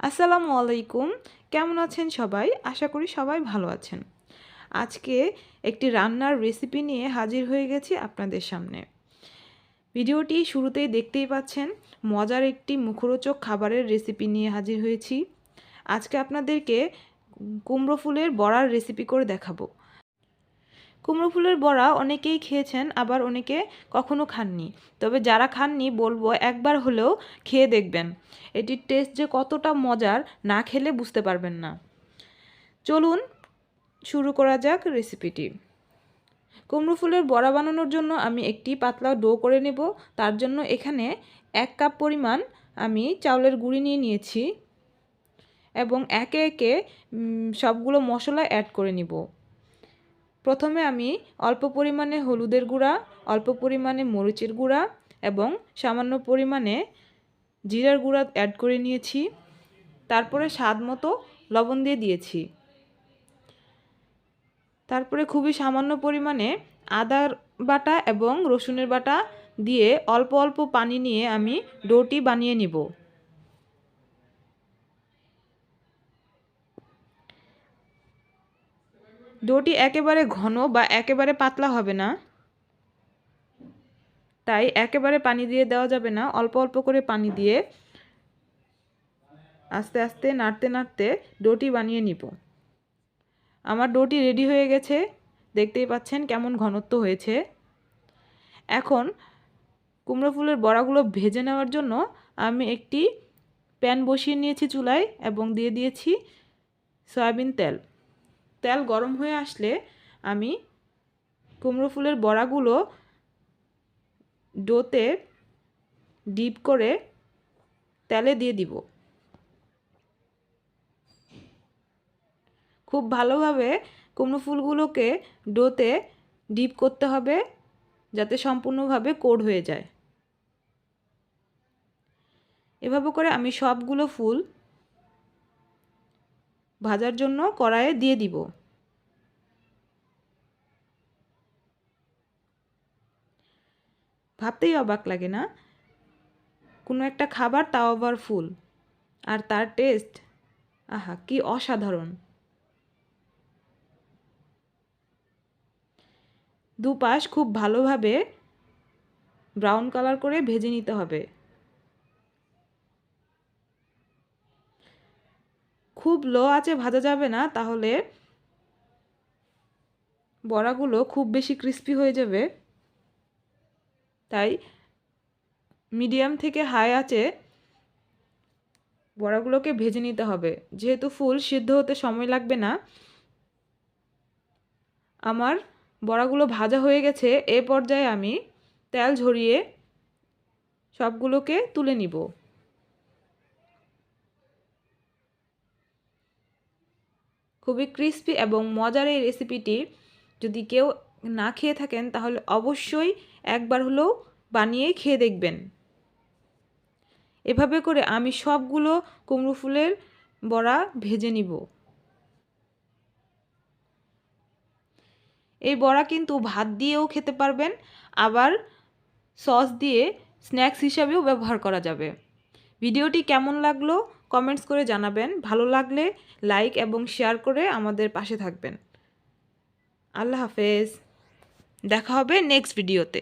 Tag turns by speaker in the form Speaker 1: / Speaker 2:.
Speaker 1: আসসালামু আলাইকুম। কেমন আছেন সবাই? আশা করি সবাই ভালো আছেন। আজকে একটি রান্নার রেসিপি নিয়ে হাজির হয়ে গেছি আপনাদের সামনে। ভিডিওটি শুরুতেই দেখতেই পাচ্ছেন মজার একটি মুখরোচক খাবারের রেসিপি নিয়ে হাজির হয়েছি। আজকে আপনাদেরকে কুমড়ো ফুলের বড়ার রেসিপি করে দেখাবো। কুমড়ো ফুলের বড়া অনেকেই খেয়েছেন, আবার অনেকে কখনো খাননি। তবে যারা খাননি বলবো একবার হলেও খেয়ে দেখবেন। এটির টেস্ট যে কতটা মজার না খেলে বুঝতে পারবেন না। চলুন শুরু করা যাক রেসিপিটি। কুমড়ো ফুলের বড়া বানানোর জন্য আমি একটি পাতলা ডো করে নেব। তার জন্য এখানে 1 কাপ পরিমাণ আমি চাউলের গুঁড়ি নিয়ে নিয়েছি এবং একে একে সবগুলো মশলা অ্যাড করে নিব। প্রথমে আমি অল্প পরিমাণে হলুদের গুঁড়া, অল্প পরিমাণে মরিচের গুঁড়া এবং সামান্য পরিমাণে জিরার গুঁড়া অ্যাড করে নিয়েছি। তারপরে স্বাদ মতো লবণ দিয়ে দিয়েছি। তারপরে খুবই সামান্য পরিমাণে আদার বাটা এবং রসুনের বাটা দিয়ে অল্প অল্প পানি নিয়ে আমি ডোটি বানিয়ে নিব। ডোটি একেবারে ঘন বা একেবারে পাতলা হবে না, তাই একেবারে পানি দিয়ে দেওয়া যাবে না। অল্প অল্প করে পানি দিয়ে আস্তে আস্তে নাড়তে নাড়তে ডোটি বানিয়ে নিব। আমার ডোটি রেডি হয়ে গেছে, দেখতেই পাচ্ছেন কেমন ঘনত্ব হয়েছে। এখন কুমড়ো ফুলের বড়াগুলো ভেজে নেওয়ার জন্য আমি একটি প্যান বসিয়ে নিয়েছি চুলায় এবং দিয়ে দিয়েছি সয়াবিন তেল। তেল গরম হয়ে আসলে আমি কুমড়ো ফুলের বড়াগুলো ডোতে ডিপ করে তেলে দিয়ে দিব। খুব ভালোভাবে কুমড়ো ফুলগুলোকে ডোতে ডিপ করতে হবে যাতে সম্পূর্ণভাবে কোট হয়ে যায়। এভাবে করে আমি সবগুলো ফুল ভাজার জন্য কড়াইয়ে দিয়ে দিব। ভাবতেই অবাক লাগে না? কোনো একটা খাবার তাও আবার ফুল, আর তার টেস্ট আহা কি অসাধারণ। দুপাশ খুব ভালোভাবে ব্রাউন কালার করে ভেজে নিতে হবে। খুব লো আঁচে ভাজা যাবে না, তাহলে বড়াগুলো খুব বেশি ক্রিস্পি হয়ে যাবে। তাই মিডিয়াম থেকে হাই আঁচে বড়াগুলোকে ভেজে নিতে হবে। যেহেতু ফুল সিদ্ধ হতে সময় লাগবে না। আমার বড়াগুলো ভাজা হয়ে গেছে। এ পর্যায়ে আমি তেল ঝরিয়ে সবগুলোকে তুলে নিব। খুবই ক্রিস্পি এবং মজার এই রেসিপিটি যদি কেউ না খেয়ে থাকেন তাহলে অবশ্যই একবার হলেও বানিয়ে খেয়ে দেখবেন। এভাবে করে আমি সবগুলো কুমড়ো ফুলের বড়া ভেজে নিব। এই বড়া কিন্তু ভাত দিয়েও খেতে পারবেন, আবার সস দিয়ে স্ন্যাক্স হিসাবেও ব্যবহার করা যাবে। ভিডিওটি কেমন লাগলো কমেন্টস করে জানাবেন। ভালো লাগলে লাইক এবং শেয়ার করে আমাদের পাশে থাকবেন। আল্লাহ হাফেজ। দেখা হবে নেক্সট ভিডিওতে।